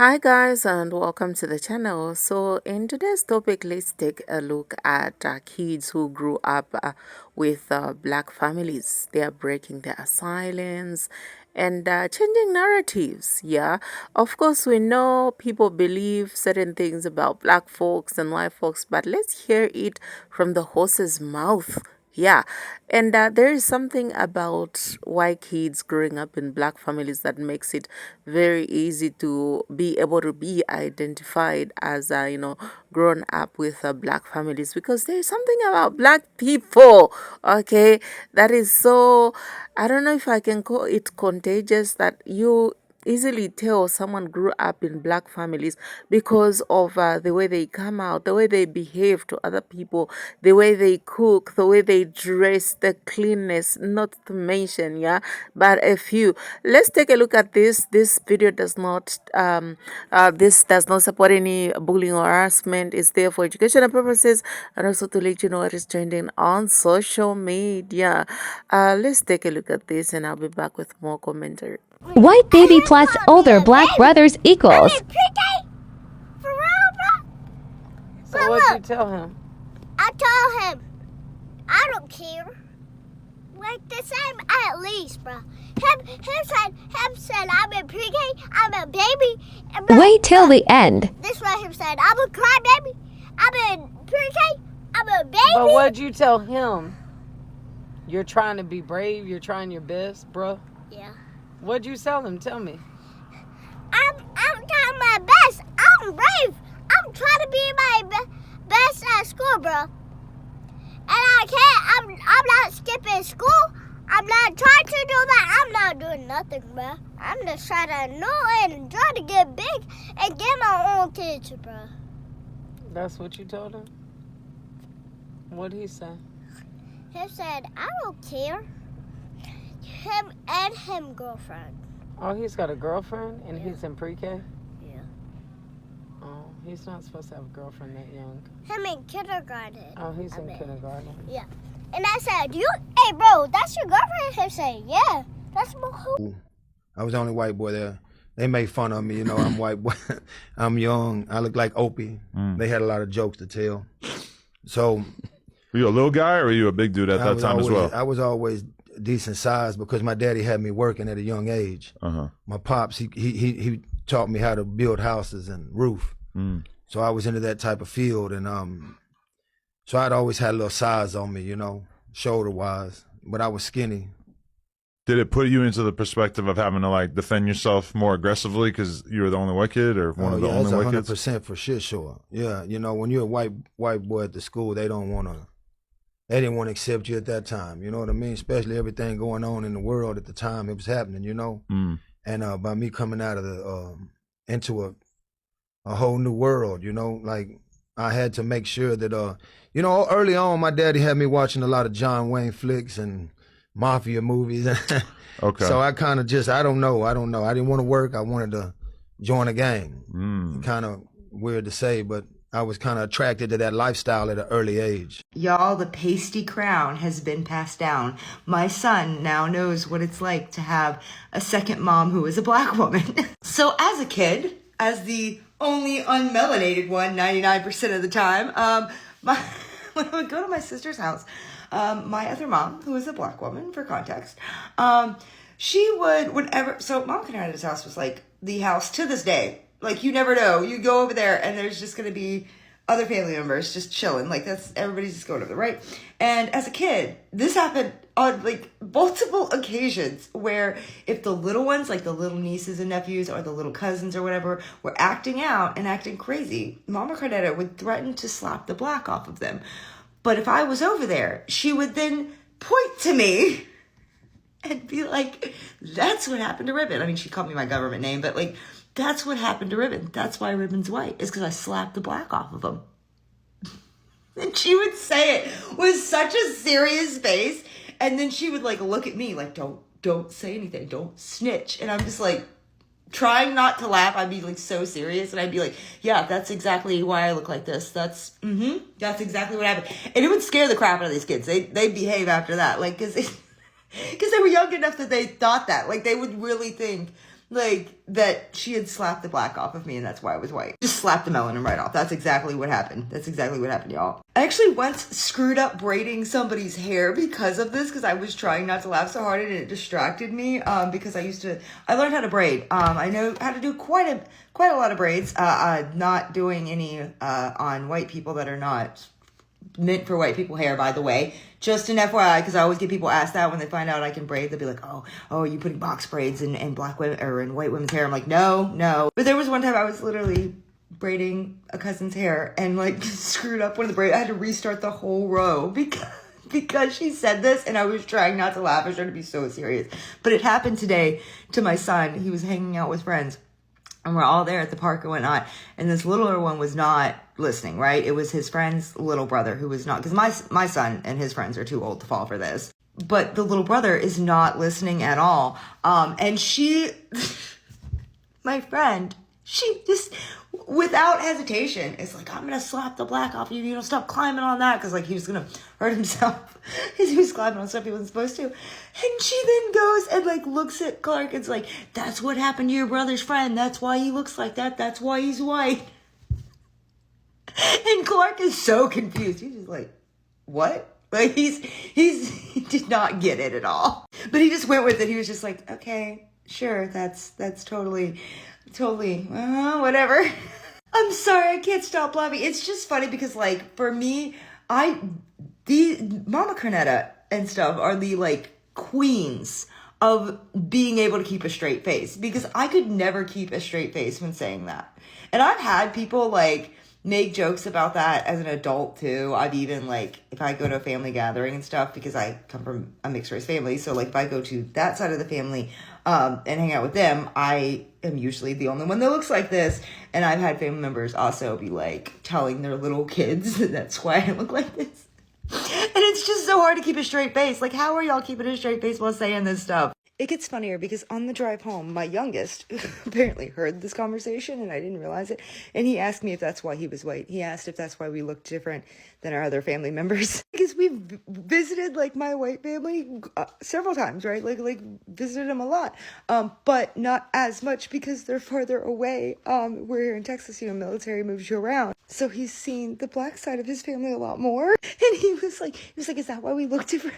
Hi guys and welcome to the channel. So in today's topic, let's take a look at kids who grew up with black families. They are breaking their silence and changing narratives. Yeah, of course we know people believe certain things about black folks and white folks, but let's hear it from the horse's mouth. Yeah, and there is something about white kids growing up in black families that makes it very easy to be able to be identified as, grown up with black families, because there is something about black people, okay, that is so, I don't know if I can call it contagious, that you easily tell someone grew up in black families because of the way they come out, the way they behave to other people, the way they cook, the way they dress, the cleanness, not to mention, yeah, but a few. Let's take a look at this. This video does not, this does not support any bullying or harassment. It's there for educational purposes and also to let you know what is trending on social media. Let's take a look at this and I'll be back with more commentary. White baby plus older black brothers equals. Pre-K? For real, bro? So Bro, what'd you look, tell him? I told him, I don't care. Like the same at least, bro. Him said, I'm in pre-K, I'm a baby. And bro, Wait till the end. this what him said, I'm a crybaby, I'm in pre-K, I'm a baby. But what'd you tell him? You're trying to be brave, you're trying your best, bro. Yeah. What'd you tell him? Tell me. I'm trying my best. I'm brave. I'm trying to be my best at school, bro. And I can't. I'm not skipping school. I'm not trying to do that. I'm not doing nothing, bro. I'm just trying to know and try to get big and get my own kids, bro. That's what you told him? What'd he say? He said, I don't care. Him and him girlfriend. Oh, he's got a girlfriend and Yeah. he's in pre-K? Yeah. Oh, he's not supposed to have a girlfriend that young. Him in kindergarten. Oh, he's in bet. kindergarten. Yeah. And I said, hey, bro, that's your girlfriend? He said, yeah, that's my who. I was the only white boy there. They made fun of me, you know, I'm white boy. I'm young. I look like Opie. They had a lot of jokes to tell. So Were you a little guy or were you a big dude at that time as well? I was always decent size because my daddy had me working at a young age. My pops, he taught me how to build houses and roof. So I was into that type of field, and so I'd always had a little size on me, you know, shoulder wise, but I was skinny. Did it put you into the perspective of having to like defend yourself more aggressively because you were the only white kid or one of the yeah, only white kids? 100% for shit, sure. Yeah, you know, when you're a white boy at the school, they didn't want to accept you at that time. You know what I mean? Especially everything going on in the world at the time it was happening. You know, and by me coming out of the into a whole new world, you know, like I had to make sure that you know, early on, my daddy had me watching a lot of John Wayne flicks and mafia movies. Okay. So I kind of just, I don't know. I didn't want to work. I wanted to join a gang. Kind of weird to say, but I was kind of attracted to that lifestyle at an early age. Y'all, the pasty crown has been passed down. My son now knows what it's like to have a second mom who is a black woman. So as a kid, as the only unmelanated one 99% of the time, when I would go to my sister's house, my other mom, who is a black woman for context, she would, whenever, so Mom Canada's house was like the house to this day. Like, you never know. You go over there and there's just going to be other family members just chilling. Like, that's, everybody's just going over there, right? And as a kid, this happened on like multiple occasions where if the little ones, like the little nieces and nephews or the little cousins or whatever, were acting out and acting crazy, Mama Carnetta would threaten to slap the black off of them. But if I was over there, she would then point to me and be like, that's what happened to Ribbon. I mean, she called me my government name, but like, that's what happened to Ribbon. That's why Ribbon's white, is because I slapped the black off of him. And she would say it with such a serious face. And then she would like look at me like, don't say anything. Don't snitch. And I'm just like trying not to laugh. I'd be like so serious. And I'd be like, yeah, that's exactly why I look like this. That's exactly what happened. And it would scare the crap out of these kids. They behave after that. Like, because they were young enough that they thought that. Like, they would really think like that she had slapped the black off of me and that's why I was white. Just slapped the melanin right off. That's exactly what happened. That's exactly what happened, y'all. I actually once screwed up braiding somebody's hair because of this, because I was trying not to laugh so hard and it distracted me, because I learned how to braid. I know how to do quite a lot of braids, not doing any on white people that are not meant for white people hair, by the way. Just an FYI, because I always get people ask that when they find out I can braid. They'll be like, oh, are you putting box braids in black women or in white women's hair? I'm like, no. But there was one time I was literally braiding a cousin's hair and like screwed up one of the braids. I had to restart the whole row because she said this, and I was trying not to laugh. I was trying to be so serious. But it happened today to my son. He was hanging out with friends. And we're all there at the park and whatnot. And this littler one was not listening, right? It was his friend's little brother who was not, because my son and his friends are too old to fall for this. But the little brother is not listening at all. And she, my friend, she just, without hesitation, is like, I'm going to slap the black off you. You don't stop climbing on that. Because like he was going to hurt himself as he was climbing on stuff he wasn't supposed to. And she then goes and like looks at Clark. It's like, that's what happened to your brother's friend. That's why he looks like that. That's why he's white. And Clark is so confused. He's just like, what? Like he did not get it at all. But he just went with it. He was just like, okay, sure. That's totally, whatever. I'm sorry. I can't stop laughing. It's just funny because like for me, the Mama Cornetta and stuff are the like queens of being able to keep a straight face, because I could never keep a straight face when saying that. And I've had people like make jokes about that as an adult too. I've even like, if I go to a family gathering and stuff, because I come from a mixed race family. So like if I go to that side of the family, and hang out with them, I am usually the only one that looks like this. And I've had family members also be like telling their little kids that that's why I look like this. And it's just so hard to keep a straight face. Like, how are y'all keeping a straight face while saying this stuff? It gets funnier because on the drive home, my youngest apparently heard this conversation and I didn't realize it. And he asked me if that's why he was white. He asked if that's why we looked different than our other family members. Because we've visited like my white family several times, right? Like visited them a lot. But not as much because they're farther away. We're here in Texas, military moves you around. So he's seen the black side of his family a lot more. And he was like, is that why we look different?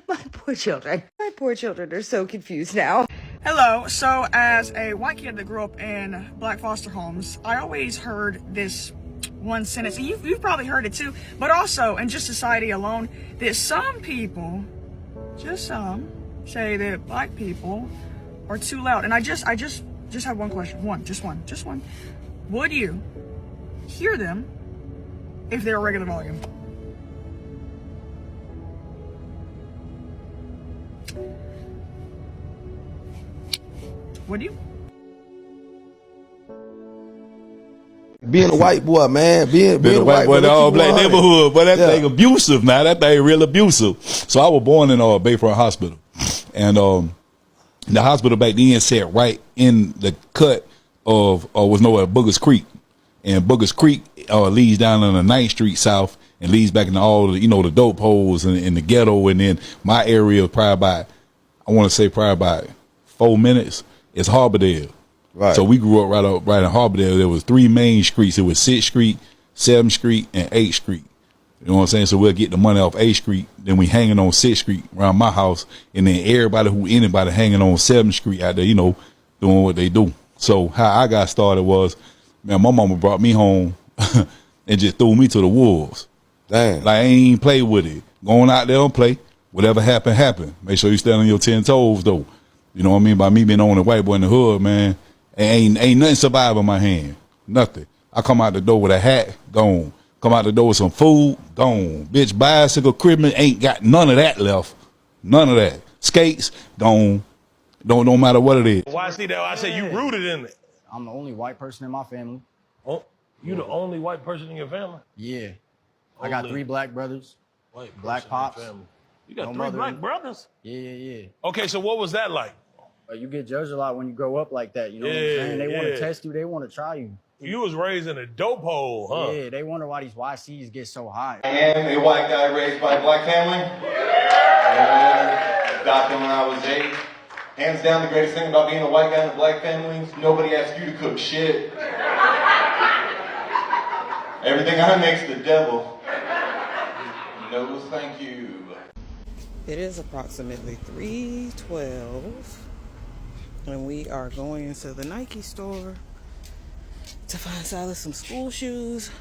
My poor children are so confused now. Hello. So as a white kid that grew up in black foster homes, I always heard this one sentence, and you've probably heard it too, but also in just society alone, that some people, just some, say that black people are too loud. And I just have one question. Just one. Would you hear them if they were regular volume? Would you? Being a white boy, man, being a white boy in the all black neighborhood, but that thing abusive now. That thing real abusive. So I was born in Bayfront Hospital, and the hospital back then sat right in the cut of was nowhere Boogers Creek, and Boogers Creek leads down on the 9th Street South and leads back into all the the dope holes in the ghetto, and then my area probably about 4 minutes. It's Harbordale. Right. So we grew up right in Harbordale. There was 3 main streets. It was 6th Street, 7th Street, and 8th Street. You know what I'm saying? So we'll get the money off 8th Street. Then we hanging on 6th Street around my house. And then anybody hanging on 7th Street out there, doing what they do. So how I got started was, man, my mama brought me home and just threw me to the wolves. Damn. Like I ain't play with it. Going out there and play. Whatever happened. Make sure you stand on your 10 toes though. You know what I mean? By me being the only white boy in the hood, man, ain't nothing survive in my hand. Nothing. I come out the door with a hat, gone. Come out the door with some food, gone. Bitch, bicycle, crib, ain't got none of that left. None of that. Skates, gone. Don't matter what it is. Why I see that? I say you rooted in it. I'm the only white person in my family. Oh, you the only white person in your family? Yeah. I got 3 black brothers. Black pops. You got 3 black brothers? Yeah. Okay, so what was that like? You get judged a lot when you grow up like that. You know what I'm saying? They want to test you. They want to try you. You was raised in a dope hole, huh? Yeah, they wonder why these YCs get so high. I am a white guy raised by a black family. Yeah. Adopted when I was 8. Hands down, the greatest thing about being a white guy in a black family, nobody asks you to cook shit. Everything I make's the devil. No, thank you. It is approximately 3:12, and we are going into the Nike store to find Silas some school shoes.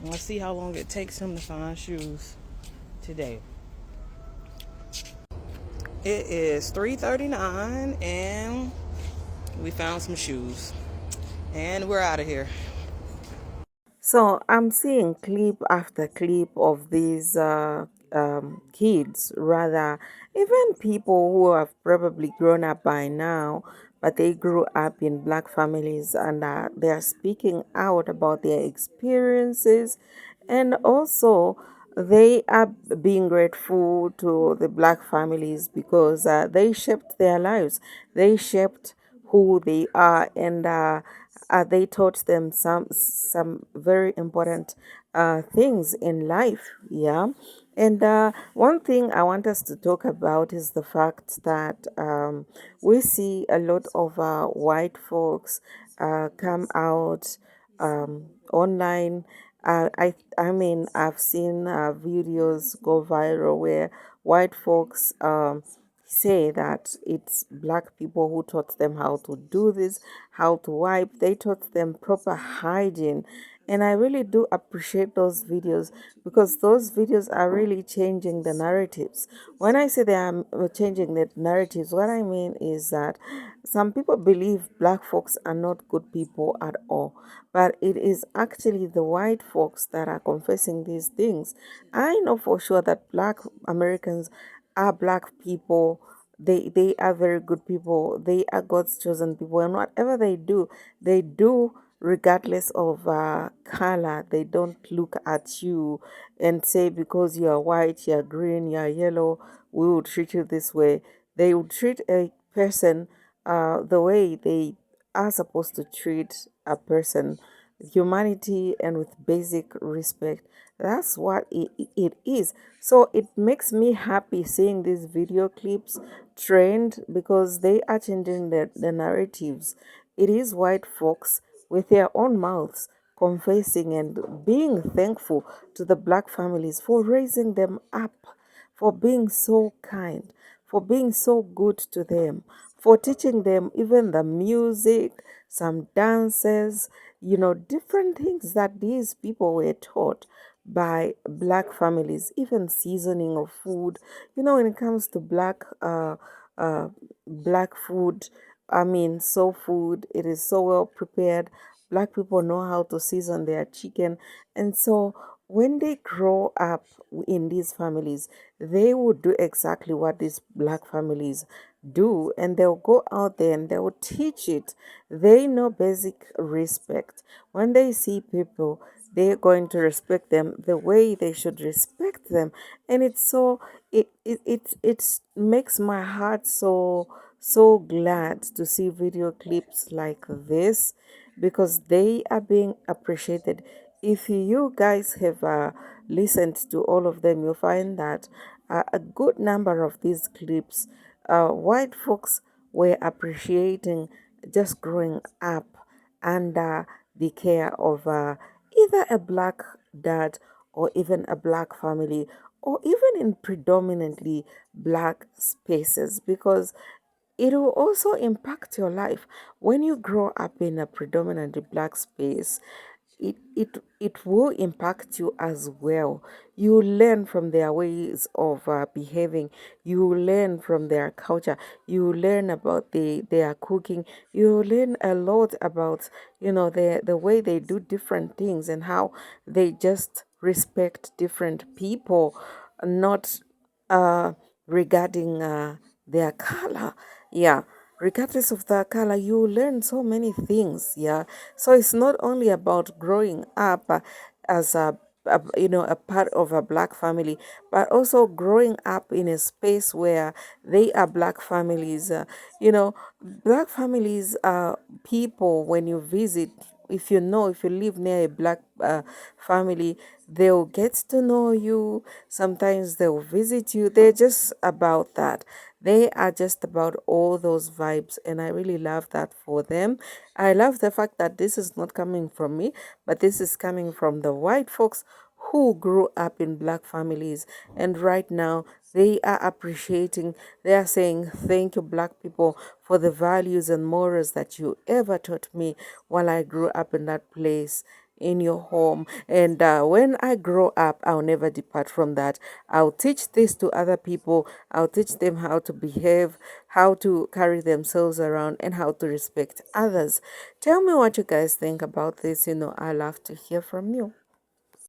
Let's see how long it takes him to find shoes today. It is 3:39, and we found some shoes, and we're out of here. So I'm seeing clip after clip of these kids, rather, even people who have probably grown up by now, but they grew up in black families, and they're speaking out about their experiences, and also they are being grateful to the black families because they shaped their lives, they shaped who they are, and they taught them some very important things in life. Yeah. And one thing I want us to talk about is the fact that we see a lot of white folks come out online. I mean, I've seen videos go viral where white folks say that it's black people who taught them how to do this, how to wipe. They taught them proper hygiene. And I really do appreciate those videos because those videos are really changing the narratives. When I say they are changing the narratives, what I mean is that some people believe black folks are not good people at all, but it is actually the white folks that are confessing these things. I know for sure that black Americans are black people. They are very good people. They are God's chosen people, and whatever they do regardless of color. They don't look at you and say because you are white, you are green, you are yellow, we will treat you this way. They would treat a person the way they are supposed to treat a person, humanity and with basic respect. That's what it is. So it makes me happy seeing these video clips trend because they are changing the narratives. It is white folks with their own mouths confessing and being thankful to the black families for raising them up, for being so kind, for being so good to them, for teaching them even the music, some dances, different things that these people were taught by black families, even seasoning of food. When it comes to uh, black food, I mean, soul food, it is so well prepared. Black people know how to season their chicken. And so when they grow up in these families, they would do exactly what these black families do. And they'll go out there and they'll teach it. They know basic respect. When they see people, they're going to respect them the way they should respect them. And it's so, it makes my heart so glad to see video clips like this because they are being appreciated. If you guys have listened to all of them, you'll find that a good number of these clips, white folks were appreciating just growing up under the care of either a black dad or even a black family or even in predominantly black spaces because it will also impact your life when you grow up in a predominantly black space. It will impact you as well. You learn from their ways of behaving. You learn from their culture. You learn about their cooking. You learn a lot about the way they do different things and how they just respect different people, not regarding their color. Yeah, regardless of the color, you learn so many things. Yeah, so it's not only about growing up as a part of a black family, but also growing up in a space where they are black families. Black families are people when you visit. If you live near a black family, they'll get to know you. Sometimes they'll visit you. They're just about that. They are just about all those vibes, and I really love that for them. I love the fact that this is not coming from me, but this is coming from the white folks who grew up in black families, and right now they are appreciating, they are saying thank you black people for the values and morals that you ever taught me while I grew up in that place, in your home. And when I grow up, I'll never depart from that. I'll teach this to other people. I'll teach them how to behave, how to carry themselves around, and how to respect others. Tell me what you guys think about this. I love to hear from you.